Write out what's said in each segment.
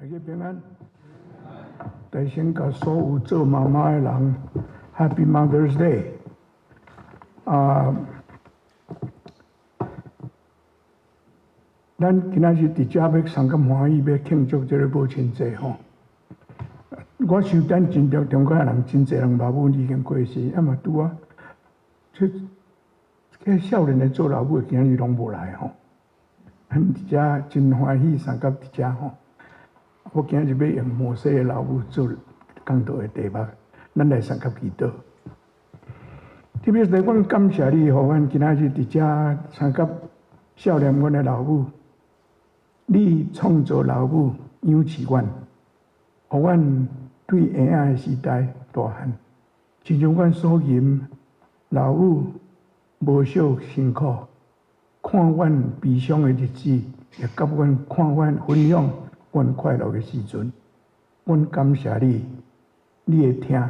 大家平安。大先甲所有做妈妈的人 ，Happy Mother's Day。咱今仔日伫遮要上个欢喜，要庆祝这个母亲节吼。我想咱中国人真侪人老母已经过世，嘛拄啊，这少年的做老母今日拢无来吼。咱伫遮真欢喜，上到伫遮吼。我今日要用摩西的老母做讲道的题目，咱来上到祈祷。特别是阮感谢你，互阮今仔日伫遮参加少年阮的老母。你创造老母养起阮，互阮对婴仔的时代大汉，亲像阮所言，老母无少辛苦，看阮悲伤的日子，也甲阮看阮分享阮快乐的时阵，阮感谢你，你的听，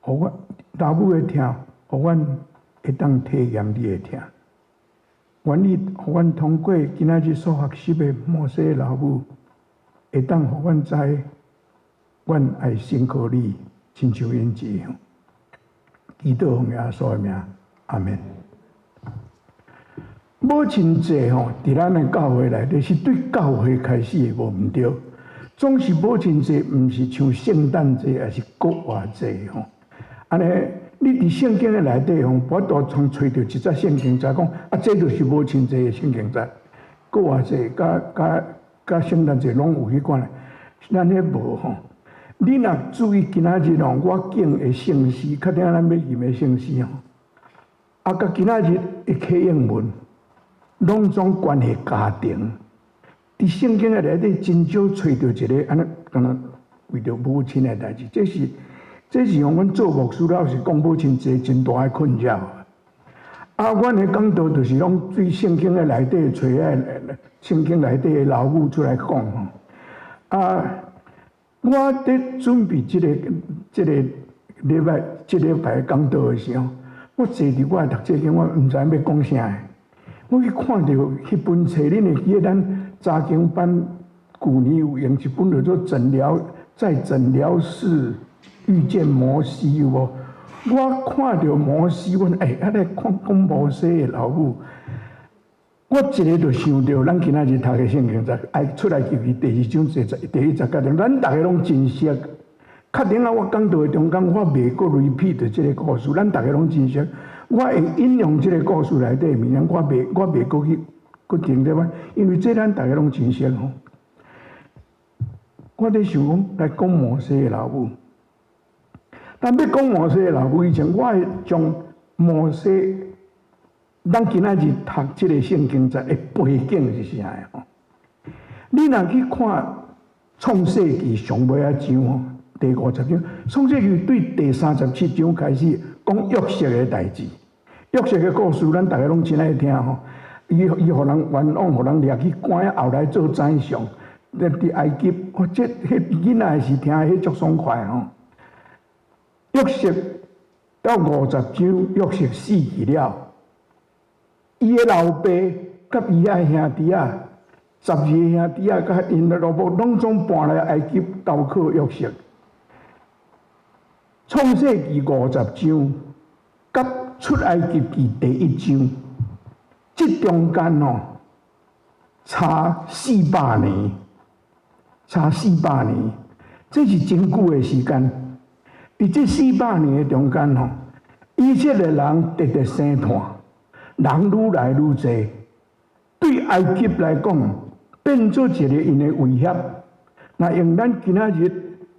互阮老母的听，互阮会当体验你的听。愿你互阮通过今仔日所学习的摩西老母，会当互阮知，阮爱辛苦你，亲像因一样。祈祷奉耶稣的名，阿门。母亲节吼，伫咱的教会内底是对教会开始的，无毋对。总是母亲节，毋是像圣诞节，还是国外节吼。安尼。你伫圣经的内底吼，我都从找到一则圣经在讲，这就是母亲节的圣经在。国外节甲圣诞节拢有迄款的，咱迄无吼。你若注意今仔日吼，我敬的圣诗，较定咱要念的圣诗吼，甲今仔日的启应文，拢总关系家庭。伫圣经的内底真少找到一个安尼，敢若为着母亲的代志，这是让阮做牧师老是讲母亲节真大的困扰。阮的讲道就是拢对圣经的内底找圣经内底的老母出来讲吼。我伫准备这个礼拜讲道的时候，我坐伫我的读册间，我毋知要讲啥。我去看到迄本册，恁会记得咱查经班旧年有用一本叫做《诊疗室》。遇见摩西有无？我看到摩西，阮来讲摩西的老母，我一个就想到，咱今仔日读的圣经在出来记第2章第1节讲，咱大家拢真熟。确定我讲到的中间，我袂阁 repeat 这个故事，咱大家拢真熟。我会引用这个故事内底面，我袂阁去停在我，因为这咱大家拢真熟吼。我在想讲来讲摩西的老母。但要讲摩西的老母以前，我会将摩西，咱今仔日读这个圣经在的背景是啥个吼？你若去看创世纪上尾一章吼，第50章，创世纪对第37章开始讲约瑟的代志。约瑟的故事，咱大家拢真爱听吼。伊互人冤枉，互人掠去关，后来做宰相，伫埃及，迄囡仔是听迄足爽快吼。约瑟到50章，约瑟死去了。伊的老爸甲伊的兄弟啊，12个兄弟啊，甲因的老母拢总搬来埃及投靠约瑟。创世纪50章，甲出埃及记第1章，这中间哦，差400年，这是真久的时间。伫这400年的中间吼，以色列人直直生团，人愈来愈多，对埃及来讲变做一个因的威胁。那用咱今仔日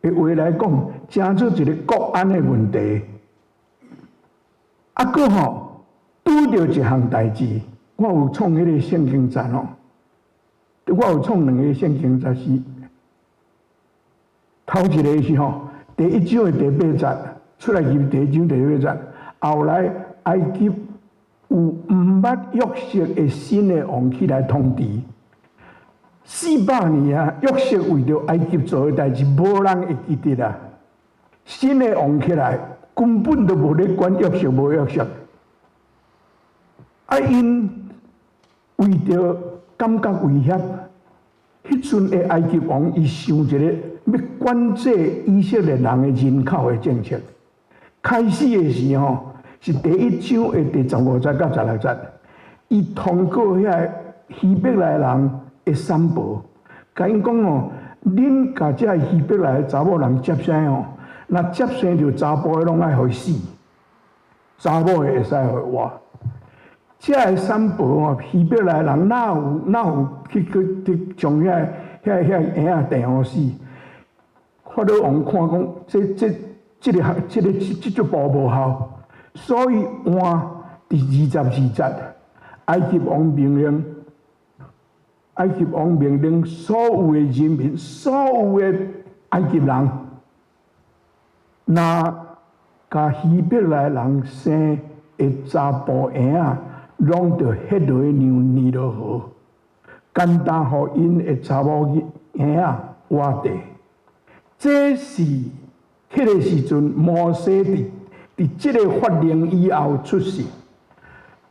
的话来讲，成做一个国安的问题。搁吼拄着一项代志，我有创迄个圣经站哦，我有创2个圣经站是，头一个是吼。第1章的第8节，出来记第1章第8节。后来埃及有毋捌约瑟的新的王起来统治，400年啊，约瑟为着埃及做的代志，无人会记得啦。新的王起来，根本都无咧管约瑟无约瑟。因为着感觉威胁，迄阵的埃及王伊想一个要管制以色列人的人口的政策。开始的时候是第1章的第15节到16节，伊通过遐希伯来人的三宝，甲因讲哦，恁甲这希伯来查某人接生哦，若接生就查甫的拢爱互死，查某的会使互活。这个三宝哦，希伯来人哪有去将遐婴仔定互死？法老王看讲，这种步无效，所以换第22节，埃及王命令所有的人民，所有的埃及人，若甲希伯来人生的查甫婴仔，拢着ฮ็落去年落河，简单互因的查某婴仔活地。这是迄个时阵摩西伫即个法令以后出世。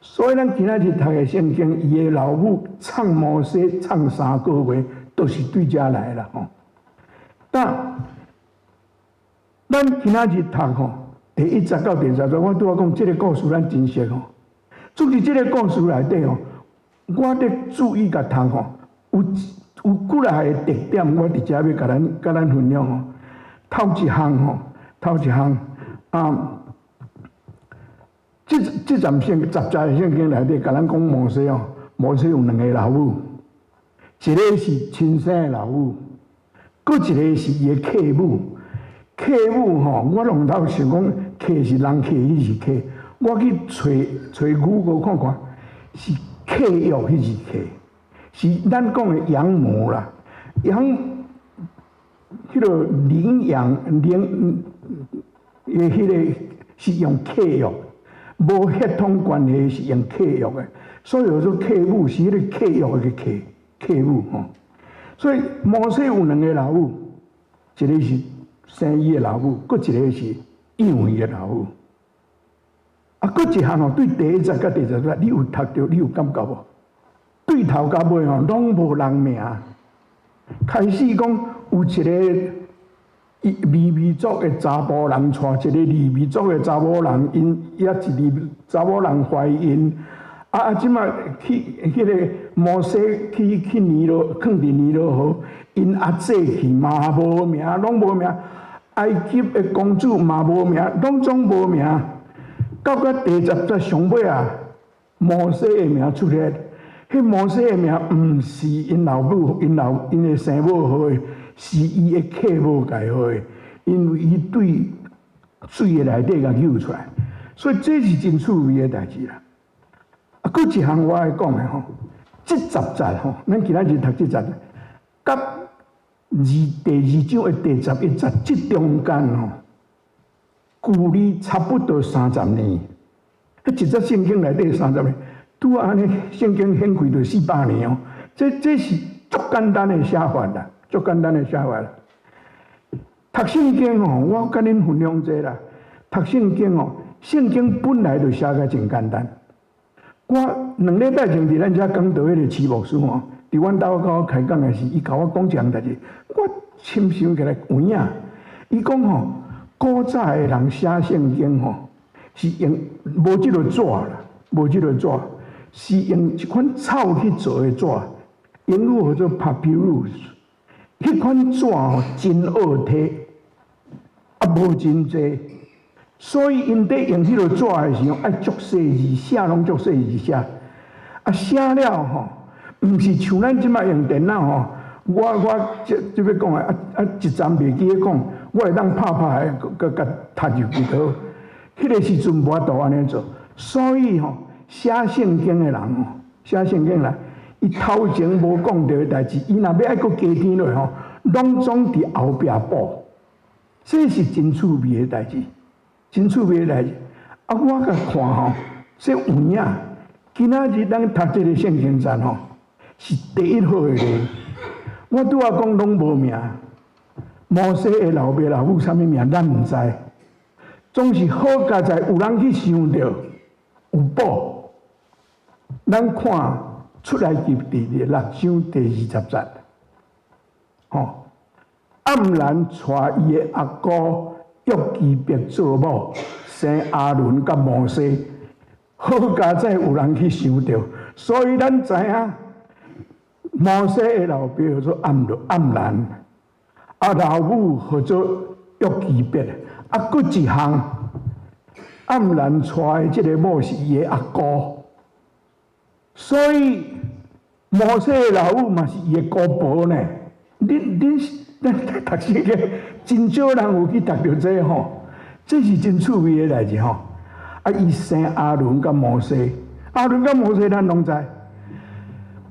所以咱今仔日读的圣经，伊的老母创摩西创3个月，都是对遮来啦吼。但咱今仔日读吼，第1节到第10节，我拄仔讲即个故事咱真熟吼。总之，即个故事内底吼，我得注意甲读吼，有几来个特点，我伫遮要甲咱分享吼。头一项这站10节的圣经内底，甲咱讲摩西哦，摩西有2个老母，一个是亲生的老母，搁一个是伊的客母。客母吼，我拢头想讲，客是人客，迄是客。我去找语言看看，是客约迄是客，是咱讲的养母啦，迄个领养迄个是用客约。无血统关系是用客约的，所以有说客母是迄个客约的客母吼。所以摩西有2个老母，一个是生伊的老母，搁一个是养伊的老母。搁一项吼，对第1节甲第10节，你有读到，你有感觉无？对头到尾吼，拢无人名。开始讲有一个利未族的查甫人带一个利未族的查某人，因也一个查某人怀孕，即马去迄个摩西去尼罗，囥伫尼罗河，因阿姐去嘛无名，拢无名。埃及的公主嘛无名，拢总无名。到第10节上尾啊，摩西的名出现。迄摩西的名毋是因老母、因的生母许的，是伊的客母家许的，因为伊对水的内底甲救出来，所以这是真趣味的代志啦。搁一项我爱讲的吼，这10节吼，咱今仔日读这10节，甲第2章的第11节，这中间吼，距离差不多30年。迄一节圣经内底30年。拄安尼，圣经显开就400年哦。这是足简单的写法啦，足简单的写法啦。读圣经哦，我甲恁分享者啦。读圣经哦，圣经本来就写甲真简单。我2礼拜前伫咱遮讲道迄个齐牧师哦，伫阮兜甲我开讲的时，伊甲我讲一项代志，我深想起来有影。伊讲吼，古早的人写圣经吼，是用无即个纸啦，无即个纸。是用一款草去做的纸，英语叫做 papyrus。迄款纸吼真好摕，无真济，所以因在用迄个纸的时候，爱足细字写，拢足细字写。写了吼，毋是像咱即摆用电脑吼，我即要讲一站袂记咧讲，我会当拍个，甲读入去头。迄个时阵无法度安尼做，所以吼。写圣经的人哦，写圣经人，伊头前无讲到的代志，伊若要爱搁加添落吼，拢总伫后壁补。这是真趣味的代志，真趣味的代志。我甲看吼，这有影。今仔日咱读这个圣经站吼，是第1号的咧。我拄仔讲拢无名，摩西的老爸老母啥物名，咱毋知。总是好佳在有人去想到，有补。咱看出来记第6章第20节，暗然带伊的阿姑约基别做某，生阿伦甲摩西。好佳哉有人去想到，所以咱知影摩西的老爸叫做暗然，老母叫做约基别，佫一项暗然带的这个某是伊的阿姑，所以摩西的老母嘛是伊的姑婆呢。咱读圣经，真少人有去读到这这是真趣味的代志伊生阿伦甲摩西，阿伦甲摩西咱拢知。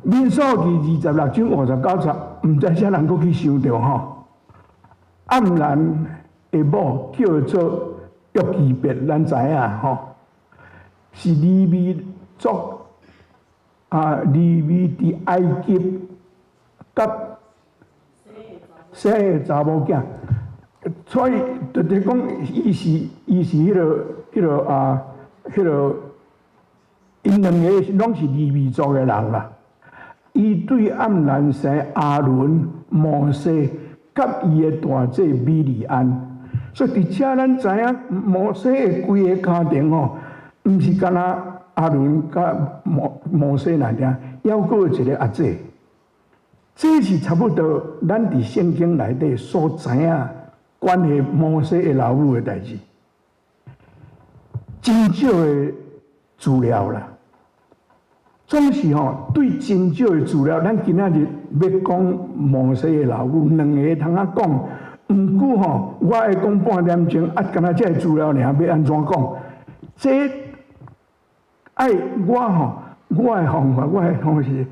民数记26章59节，毋知啥人佫去想到暗然的某叫做约基别，咱知影是利未族利未伫埃及甲生的查某囝，所以就是讲，伊是迄个，因两个拢是利未族的人啦。伊对暗然生阿伦、摩西，甲伊的大姐米利安，所以伫遮咱知影摩西的规个家庭毋是干那阿伦甲摩西那尔，还佫有一个阿姐。这是差不多咱伫圣经内底所知影关系摩西的老母的代志，真少的资料啦。总是对真少的资料，咱今仔日要讲摩西的老母，两个通仔讲。毋过我会讲半点钟，敢若这资料尔，要安怎讲？这爱我的方法是。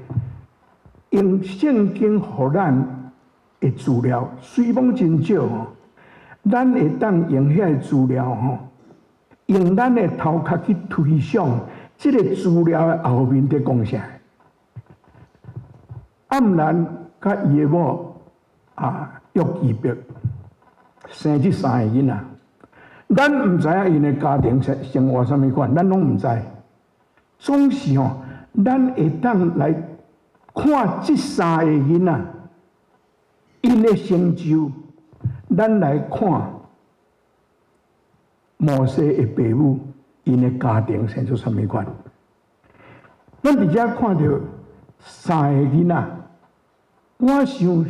用圣经互咱的资料，虽讲真少咱会当用遐个资料用咱的头壳去推想，这个资料的后面在讲啥？暗然甲伊的某约基别生这三个囡仔，咱毋知影因的家庭生活啥物款，咱拢毋知。总是咱会当来。看这三个囡仔，因的成就，咱来看摩西的爸母，因的家庭生出啥物款。咱伫遮看到三个囡仔，我想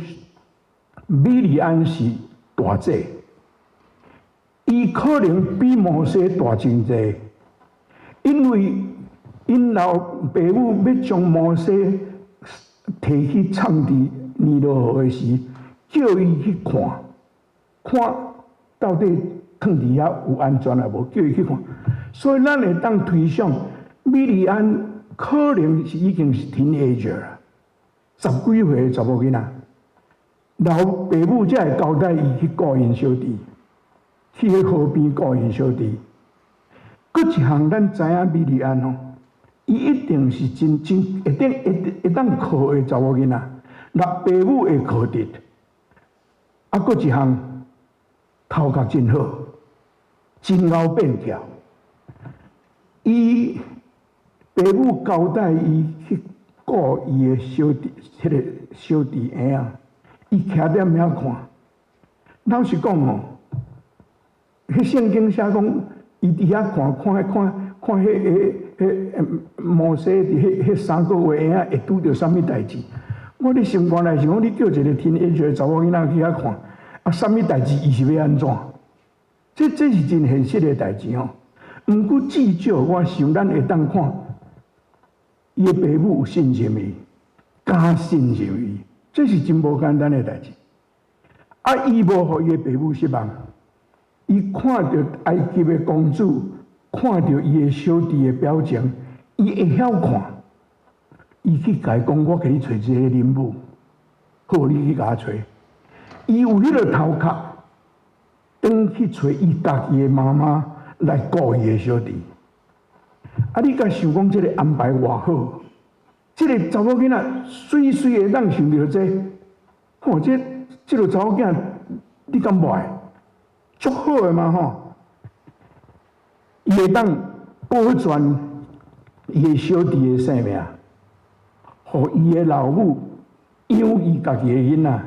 米利安是大姐，伊可能比摩西大真济，因为因老爸母要将摩西。摕去藏伫尼罗河的时，叫伊去看到底藏伫遐有安全啊无？叫伊去看。所以咱会当推想，米利安可能是已经是 teenager 啦，10几岁的查某囡仔。老爸母才会交代伊去顾因小弟，去迄河边顾因小弟。佫一项，咱知影米利安伊一定是真会当靠的查某囡仔，若爸母会靠得，佫一项头壳真好，真敖变巧。伊爸母交代伊去顾伊的小弟，迄个小弟婴伊徛踮遐看。老实讲迄圣经写讲，伊伫遐看摩西伫迄3个月会拄着啥物代志？我咧心肝内是讲，你叫一个天一个查某囡仔去遐看，啥物代志伊是要安怎？这是真现实的代志毋过至少我想，咱会当看伊的爸母有信任伊，加信任伊，这是真无简单的代志。伊无互伊的爸母失望，伊看到埃及的公主。看到伊的小弟的表情，伊会晓看。伊去甲伊讲：“我给你找一个恁母，好，你去甲我找。”伊有迄个头壳，转去找伊家己的妈妈来顾伊的小弟。你甲想讲，这个安排偌好？这个查某囡仔水会当想到这，这个查某囝，你敢无爱？足好的嘛伊会当保全伊的小弟的性命，互伊的老母养伊家己的囡仔，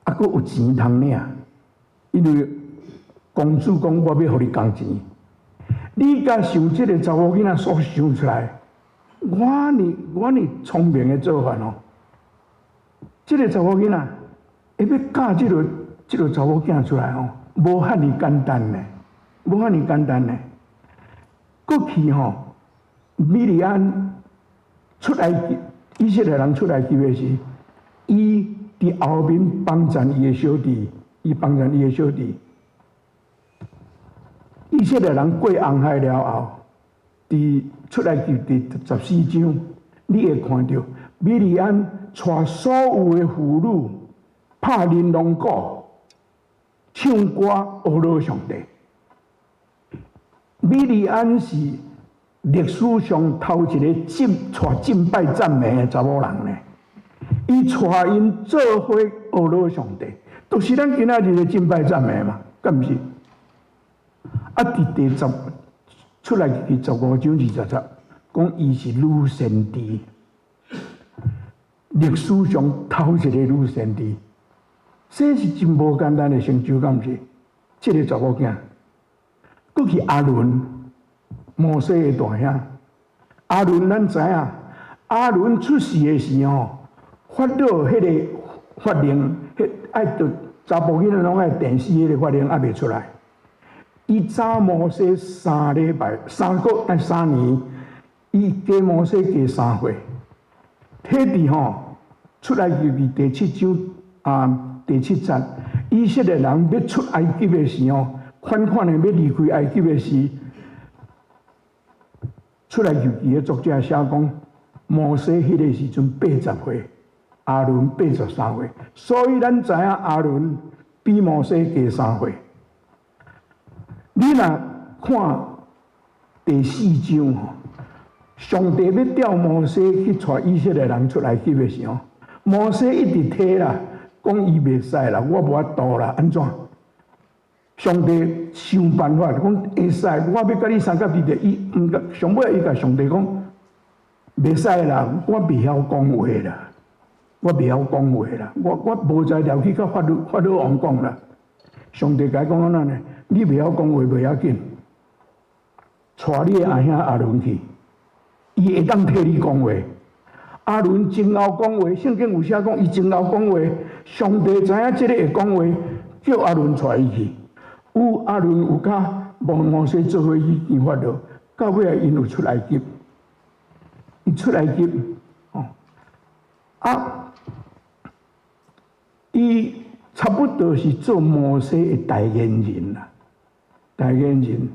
啊，佫有钱通领，因为公主讲我要互你工钱，你甲想即个查某囡仔所想出来，我呢聪明的做法哦，即个查某囡仔会要嫁即个查某囝出来哦，无遐尼简单呢，无遐尼简单呢。过去吼，米利安出来，以色列人出来记的是，伊伫后面帮衬伊的小弟，伊帮衬伊的小弟。以色列人过红海了后，伫出来记第14章，你会看到米利安带所有的妇女拍玲珑鼓，唱歌阿罗上帝。米利安是历史上头一个带敬拜赞美的查某人呢，伊带因做伙阿罗上帝，都是咱今仔日的敬拜赞美嘛，敢毋是？啊，伫第10出来第15章20节，讲伊是女先知，历史上头一个女先知，这是真无简单的成就，敢毋是？这个查某囝。过去阿伦，摩西的大兄，阿伦咱知影，阿伦出世的时候，发到迄个法令，爱着查甫囡仔拢爱电视迄个法令还未出来。伊早摩西3礼拜，3年，伊加摩西加3岁。迄伫吼出来记第7章第7节，以色列人要出埃及的时候。款的要离开埃及的时，出来记的作者写讲，摩西迄个时阵80岁，阿伦83岁，所以咱知影阿伦比摩西加3岁。你若看第4章吼，上帝要调摩西去带以色列人出来埃及的时候，摩西一直提啦，讲伊袂使啦，我无法度啦，安怎？上帝想办法，讲会使，我要甲你三甲二地。伊毋甲上尾，伊甲上帝讲袂使啦，我袂晓讲话啦，我袂晓讲话啦，我无才调去甲法老王讲啦。上帝甲伊讲安怎呢？你袂晓讲话袂要紧，带你的阿兄阿伦去，伊会当替你讲话。阿伦真后讲话，圣经有写讲伊真后讲话，上帝知影即个会讲话，叫阿伦带伊去。有阿伦有甲摩西做伙去见法老，到尾啊，因有出埃及，伊出埃及，伊差不多是做摩西的代言人啦，代言人。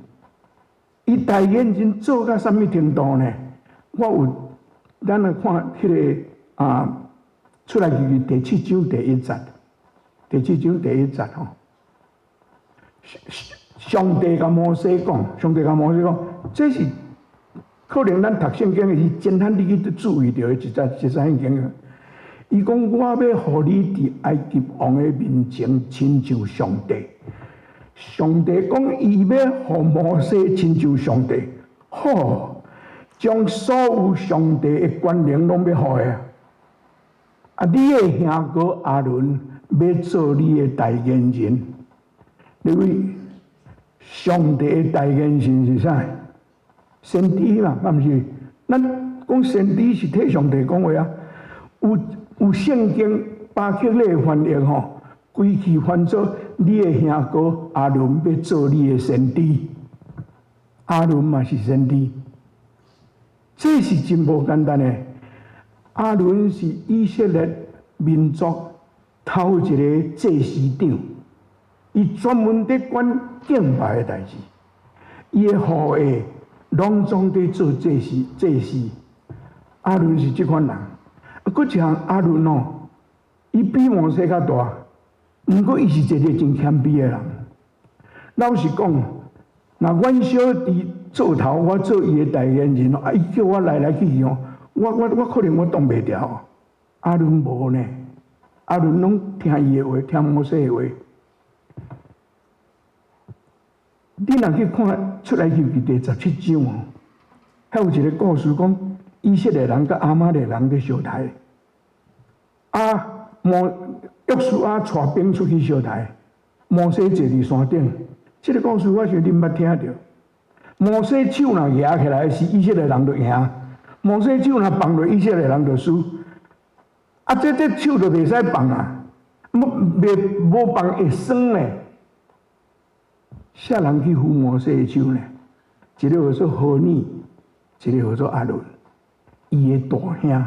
伊代言人做到什么程度呢？咱来看迄个出来记第7章第1节，第7章第1节吼。上帝甲摩西讲，这是可能咱读圣经的是真罕你去注意到的一节圣经。伊讲我要互你伫埃及王的面前亲像上帝。上帝讲伊要互摩西亲像上帝，好，将所有上帝的权能拢要互的。你的兄哥阿伦要做你的代言人。因为上帝的代言人是啥？先知嘛，敢毋是？咱讲先知是替上帝讲话啊。有圣经巴克勒翻译吼，规气翻做你的兄哥阿伦要做你的先知，阿伦嘛是先知，这是真无简单的。阿伦是以色列民族头一个祭司长。伊专门伫管敬拜的代志，伊的后裔拢总伫做祭司。阿伦是即款人，佫一项阿伦哦，伊比摩西较大，毋过伊是一个真谦卑的人。老实讲，若阮小弟做头，我做伊的代言人哦，伊叫我来去哦，我可能我当袂牢。阿伦无呢，阿伦拢听伊的话，听摩西的话。你若去看出来记第17章哦，还有一个故事讲，以色列人甲亚玛力人伫相杀。约书亚带兵出去烧台，摩西坐伫山顶。这个故事我想恁捌听着。摩西手若举起来是以色列人就赢，摩西手若放落以色列人就输。啊，这手就袂使放啊，无放会酸咧。啥人去扶摩西的手呢？一个叫做何尼，一个叫做阿伦，伊的大兄，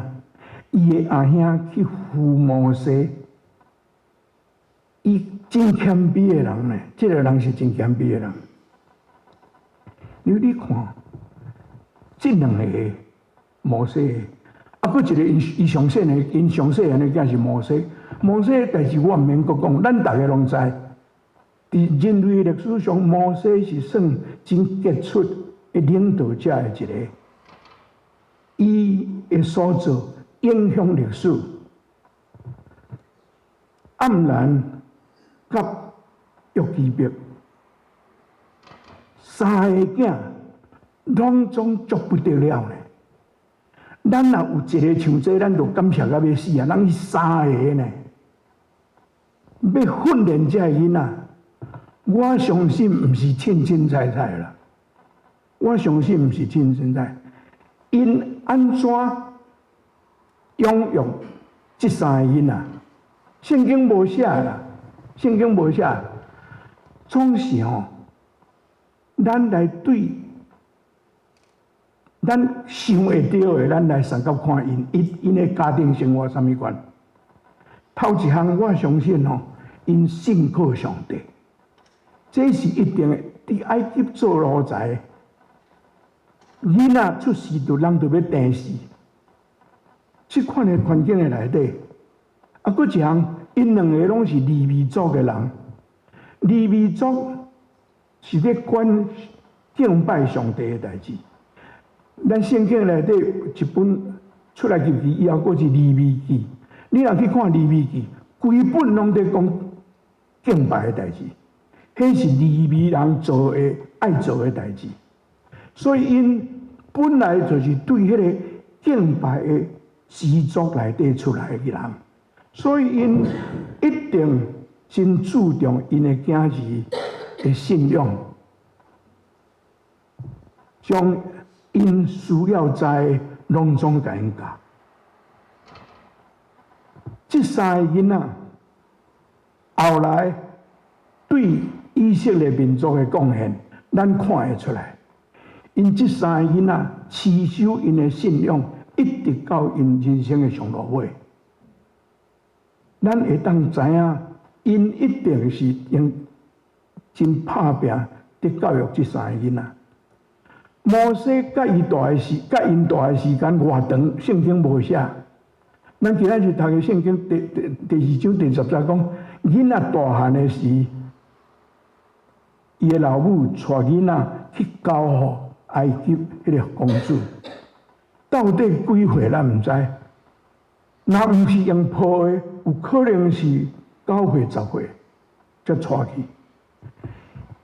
伊的阿兄去扶摩西。伊真谦卑的人呢，这个人是真谦卑的人。你看，这两个摩西，啊，佫一个伊上细的，因上细汉的囝是摩西。摩西的代志我毋免佫讲，咱大家拢知。伫人类历史上，摩西是算真杰出的领导者的一个，伊的所做影响历史。黯然甲约基别三个囝，拢总足不得了呢。咱若有一个像这，咱就感谢到要死啊！咱是三个呢，要训练这个囡仔。我相信毋是凊凊彩彩啦，我相信毋是凊凊彩。因安怎养育这三个囡仔？圣经无写啦，圣经无写，总是吼，咱来对，咱想会到的，咱来参考看因的家庭生活什么款。头一项，我相信吼，因信靠上帝。这是一定的。伫埃及做奴才，囡仔出世就人就要病死。这款的环境的内底，啊，佫一项，因两个拢是利未族的人。利未族是咧管敬拜上帝的代志。咱圣经内底一本出来入去以后，佫是利未记。你若去看利未记，规本拢在讲敬拜的代志。迄是利未人做的爱做的代志，所以因本来就是对迄个敬拜的习俗内底出来的人，所以因一定真注重因的囝儿的信仰，将因需要在拢总甲因教。这三个囡仔后来对以色列民族的贡献，咱看会出来。因这三个囡仔持守因的信仰，一直到因人生的上落尾。咱会当知影，因一定是用真打拼伫教育这三个囡仔。摩西甲因大的时间偌长，圣经无写。咱今仔日读的圣经第2章第10节讲，囡仔大汉的时。伊的老母带囡仔去交予埃及迄个公主，到底几岁咱毋知。若毋是用抱的，有可能是9岁、10岁才带去。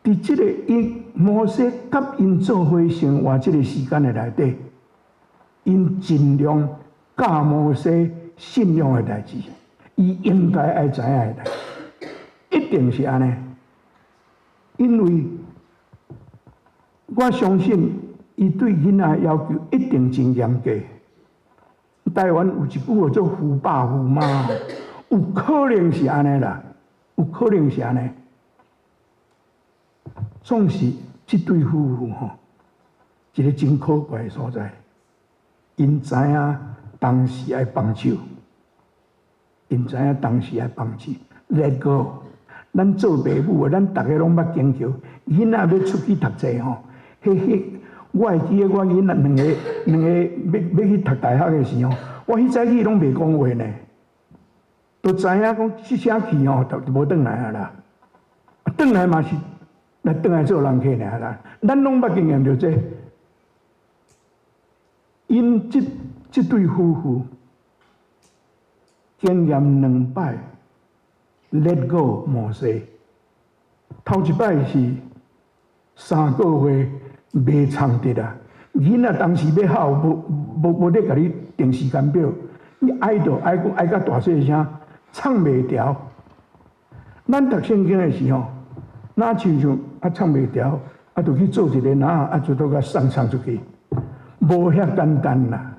伫即个因摩西甲因做伙生活即个时间的内底，因尽量教摩西信仰的代志，伊应该爱知影的代志，一定是安尼。因为我相信，伊对囡仔要求一定真严格。台湾有一句话做“虎爸虎妈”，有可能是安尼啦，有可能是安尼。总是这对夫妇吼，一个真可贵的所在。因知影当时爱放手，因知影当时爱放手 ，let go。咱做爸母的，咱大家拢捌经历。囡仔要出去读册吼，我会记得我囡仔两个要去读大学的时候，我迄早起拢袂讲话呢，都知影讲即声去吼，就无转来啊啦。转来嘛是来转来做人客尔啦。咱拢捌经验着这，因这对夫妇经验2摆。Let go， 摩西。头一摆是3个月未藏得啦，囡仔当时要考，无咧甲你定时间表，你爱到爱到大细声，唱袂调。咱读圣经的时候，哪亲像唱袂调，就去做一个哪，就都甲送出去，无遐简单啦，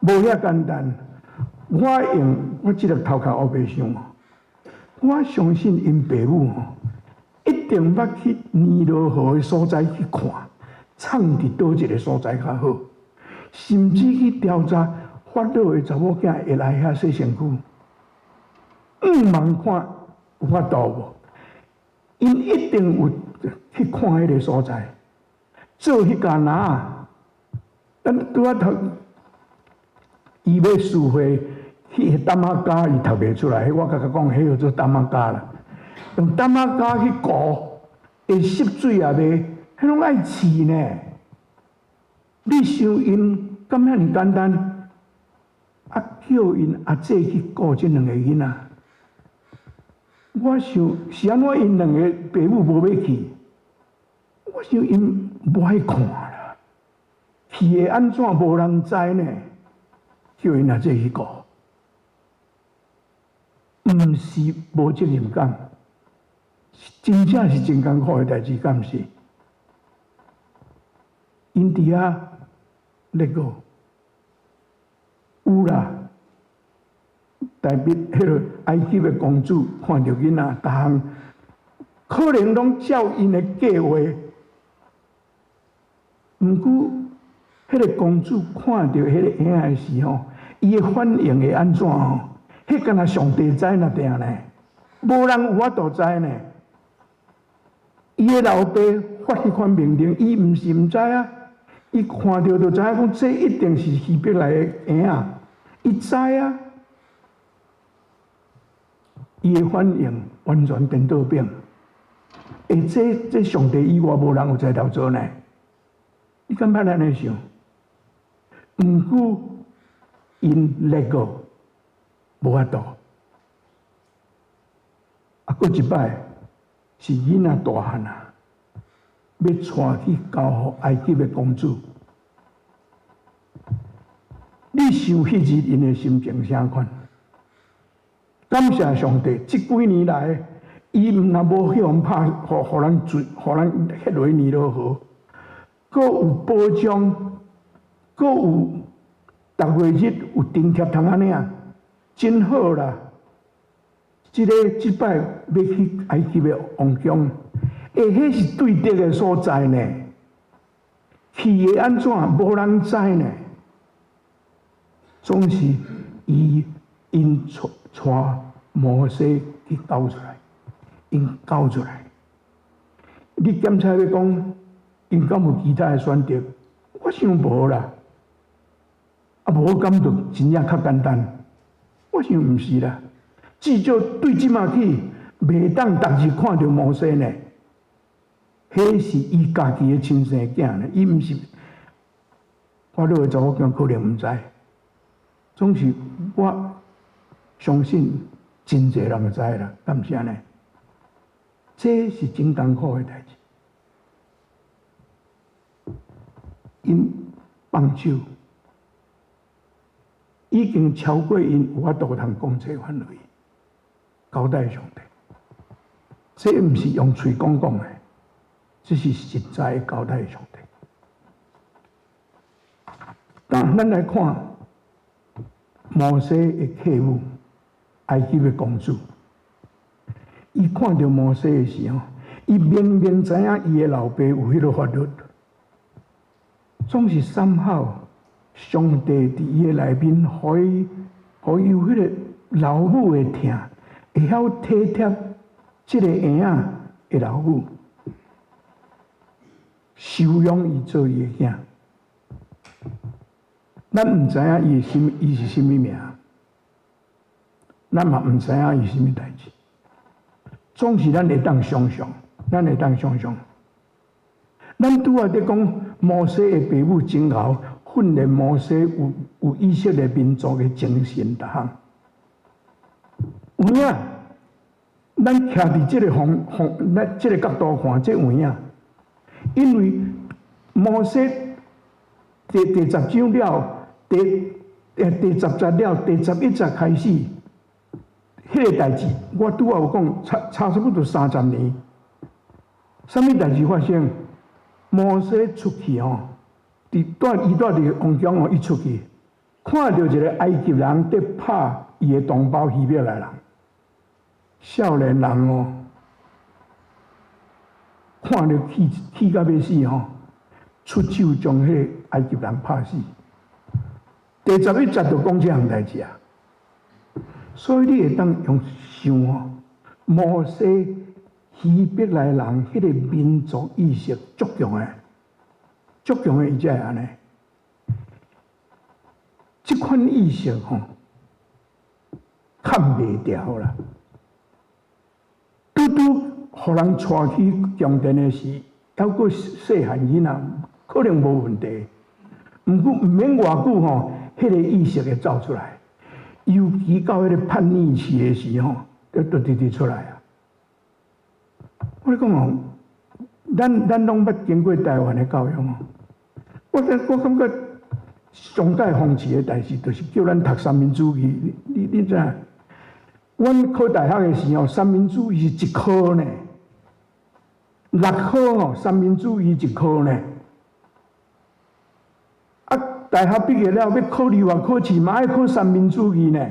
无遐简单。我即个头壳黑白想，我相信因爸母一定捌去尼罗河的所在去看，唱伫倒一个所在较好，甚至去调查法老的查某囝会来遐洗身躯，望看有法度无？因一定有去看迄个所在，做迄间哪？咱拄仔读，伊要输会，迄个担仔家伊读袂出来，我甲佮讲，迄个做担仔家啦。用担仔家去顾，会湿水也袂，迄拢爱饲呢。你想因敢遐尼简单？叫因阿姐去顾即两个囡仔。我想是安怎因两个爸母无要去？我想因无爱看啦，去会安怎无人知呢？叫因阿姐去顾，毋是无责任感，真正是真艰苦的代志，敢毋是？因伫遐咧个有啦。代表迄个埃及的公主看到囡仔，逐项可能拢照因的计划。毋过，迄个公主看到迄个婴仔的时候，伊的反应会安怎吼？迄敢若上帝知那定呢，无人有法度知呢。伊的老爸发迄款命令，伊毋是毋知啊，伊看到就知影讲，这一定是希伯来的婴仔，伊知啊。伊的反应完全颠倒变，这上帝以外无人有才调做呢？你敢捌安尼想？毋过因叻个无法度，过一摆是囡仔大汉啊，要带去交互埃及的公主。你想迄日因的心情啥款？感谢上帝，这几年来，伊若无去互拍，互人迄落尼罗河，阁有保障，阁有逐月日有津贴通安领，真好啦！即摆要去埃及的王宫，迄是对的的所在呢。去会安怎？无人知呢。总是因带摩西去交出来，因交出来。你检查要讲，因敢有其他的选择？我想无啦。无敢就真正较简单。我想毋是啦。至少对即马起，袂当逐日看到摩西呢。迄是伊家己的亲生囝呢，伊毋是法老的查某囝，可能毋知。总是我相信。真侪人知啦，敢是安尼？这是真艰苦的代志。因放手，已经超过因有法度通讲这范围，交代上帝。这毋是用嘴讲的，这是实在的交代上帝。但咱来看摩西的客母。埃及的公主，伊看到摩西的时候，伊明明知影伊的老爸有迄个法律，总是somehow上帝伫伊的内面，互伊有迄个老母的疼，会晓体贴即个婴仔的老母，收养伊做伊的囝。咱毋知影伊是甚物名。咱嘛毋知影伊什么代志，总是咱会当想象，咱拄仔伫讲摩西的爸母真熬，训练摩西有以色列民族的精神逐项。有影，咱徛伫即个咱即个角度看，这有影，因为摩西第10章了，第10节了，第11节开始。迄个代志，我拄仔有讲差不多30年。什么代志发生？摩西出去吼，伊住伫王宫吼，伊出去看到一个埃及人在拍伊的同胞希伯来人，少年人哦，看到气到要死吼，出手将迄个埃及人拍死。第11节就讲这项代志啊，所以你会当用想哦，摩西。希伯来人迄个民族意识足强诶，足强诶，伊才会安尼。即款意识吼，看袂掉啦。互人带去强电诶是，还阁细汉囡仔，可能无问题。毋过毋免偌久吼，迄个意识会走出来。尤其到迄个叛逆期诶时吼，就直直出来啊。我咧讲哦，咱拢捌经过台湾的教育哦。我感觉上界讽刺的代志，就是叫咱读三民主义。你知影？阮考大学的时候，三民主义是1科呢，6科哦，三民主义1科呢。啊，大学毕业了要考2外考试嘛，爱考三民主义呢。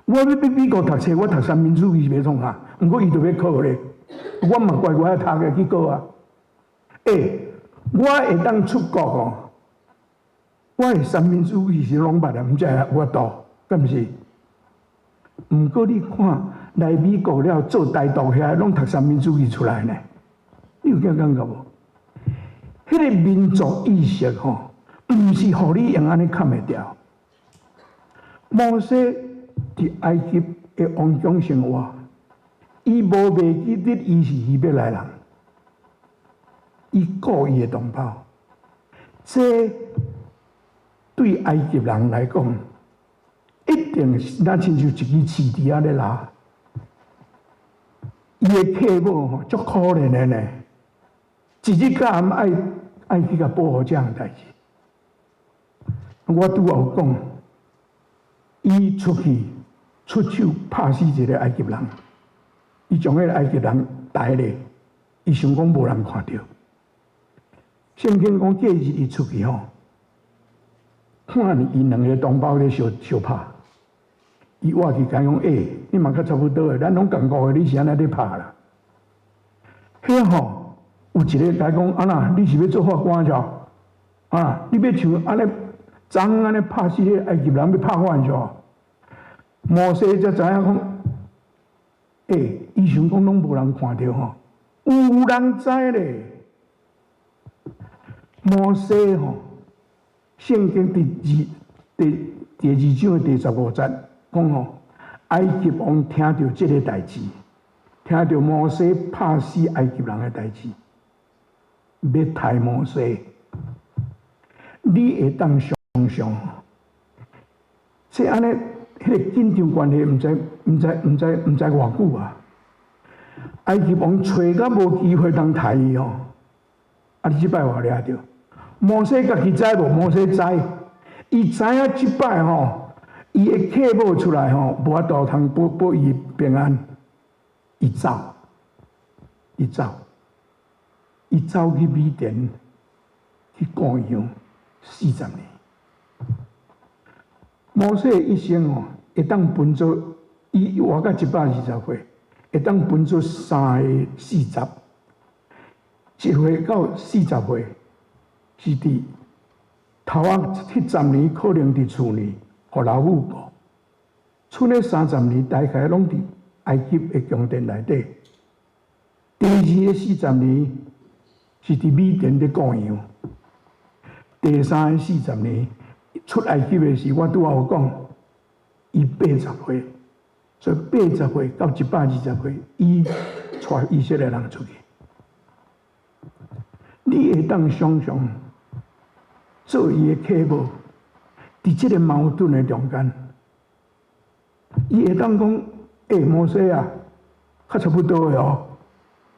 我要去美国读册，我读三民主义是要创啥？毋过伊就要考咧。我嘛乖乖读个去考啊！我会当出国哦，我的三民主义是拢捌啊，毋知有法度，敢毋是？毋过你看来美国了做台独遐，拢读三民主义出来呢，你有感觉无？迄个民族意识吼，毋是互你用安尼看袂掉。摩西伫埃及的王宫生活。伊无袂记得伊是希伯来人，伊顾伊的同胞。这对埃及人来讲，一定是那亲像一支刺伫遐咧拉。伊的客母吼，足可怜的呢，一日到暗爱去甲保护这项代志。我拄有讲，伊出去出手拍死一个埃及人。伊将迄个埃及人逮咧，伊想讲无人看到。圣经讲，隔日伊出去吼，看伊2个同胞咧相拍，伊活去甲讲，你嘛较差不多诶，咱拢共过诶，你是安尼咧拍啦。遐吼有一个甲讲，那你是要做法官就？你要像安尼，昨安尼拍死迄个埃及人，要拍官就？摩西才知影讲。伊想讲拢无人看到吼，有人知咧。摩西吼，圣经第2章的第15节讲吼，埃及王听到这个代志，听到摩西拍死埃及人的代志，要杀摩西。你会当想象，即安尼。迄个紧张关系，毋知偌久啊！埃及王找到无机会当杀伊哦，你即摆话掠着。摩西家己知无？摩西知，伊知影即摆吼，伊的客母出来吼，无法度通保伊平安，伊走去米甸去供养40年。摩西的一生哦，会当分做伊活到120岁，会当分做3个40，一岁到40岁是伫头70年可能伫厝里，互老母顾；剩的30年大概拢伫埃及的宫殿内底。第二个40年是伫米甸咧供养，第三个40年。出埃及的时，我拄仔有讲，伊80岁，所以80岁到120岁，伊带以色列人出去。你会当想象，做伊的客母，伫即个矛盾的中间，伊会当讲：摩西啊，较差不多的哦，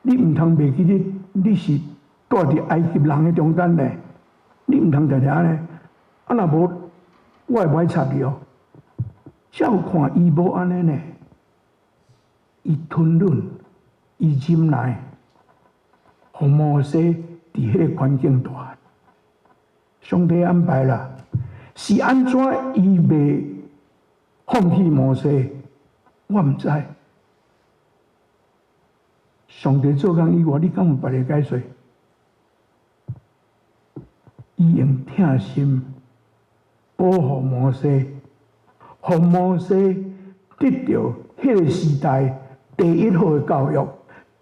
你毋通袂记你是住伫埃及人的中间呢，你毋通常常呢。若无，我会歹插你哦。照看伊无安尼呢，伊吞忍，伊忍耐，互摩西伫迄个环境大汉。上帝安排啦，是安怎伊袂放弃摩西，我毋知。上帝做工以外，你敢有别个解释？伊用疼心保护摩西，互摩西得到迄个时代第一好的教育，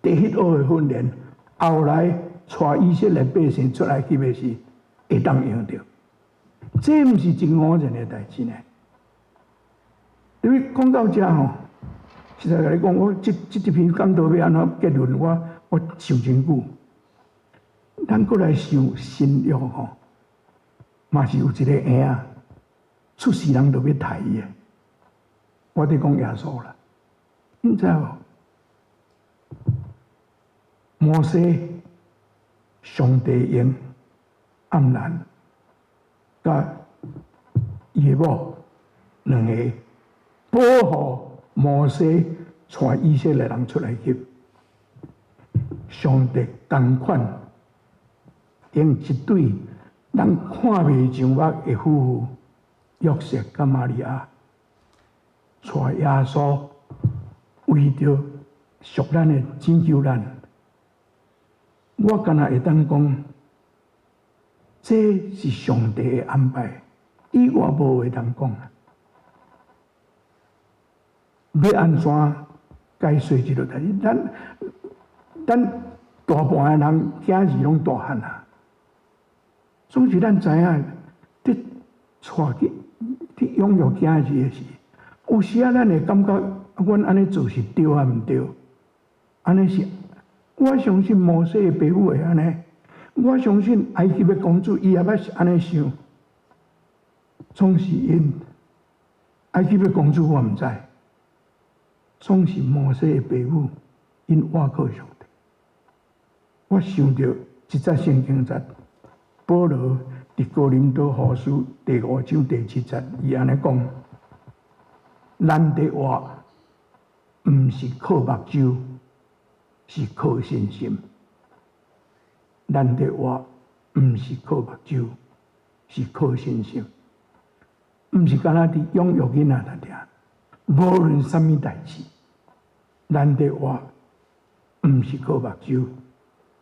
第一好的训练，后来带以色列百姓出来去的时，会当用着。这毋是真偶然的代志呢。因为讲到这吼，实在甲你讲，我这一篇讲道要安怎结论，我想真久。咱过来想新约吼，嘛是有一个婴仔，出世人就要杀伊的。我伫讲耶稣啦，你知无？摩西，上帝用暗兰甲伊的某两个保护摩西带以色列人出来去。上帝同款用一对人看袂上目的夫妇约瑟甲玛利亚，带耶稣为着属咱的拯救咱。我敢若会当讲，这是上帝的安排，以外无会当讲。要安怎解释这个代志？咱大半的人囝儿拢大汉啊，总是咱知影，伫带去养育囝儿的时，有时啊，咱会感觉阮安尼做是对啊，毋对？安尼是，我相信摩西的爸母会安尼，我相信埃及的公主伊也捌是安尼想，总是因埃及的公主我毋知。总是摩西的爸母，因倚靠上帝。我想到一节圣经节，保罗伫哥林多后书第5章第7节，伊安尼讲：咱的话毋是靠目睭，是靠信心。咱的话毋是靠目睭，是靠信心。毋是干那伫养育囡仔那点。无论什么代志，咱的话毋是靠目睭，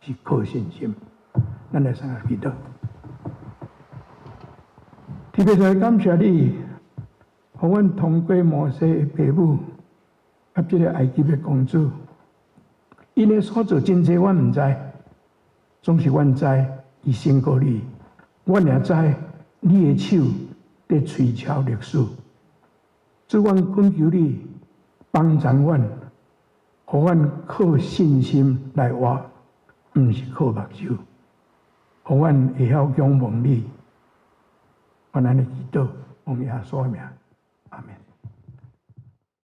是靠信心。咱来先来祈祷。特别在感谢你，互阮通过摩西的爸母，甲这个埃及的公主，因的所做真济，阮毋知，总是阮知伊胜过你，阮也知你的手在推敲历史。主，阮恳求你帮助阮，互阮靠信心来活，毋是靠目睭，互阮会晓仰望你。我安尼祈祷，奉耶稣的名，阿门。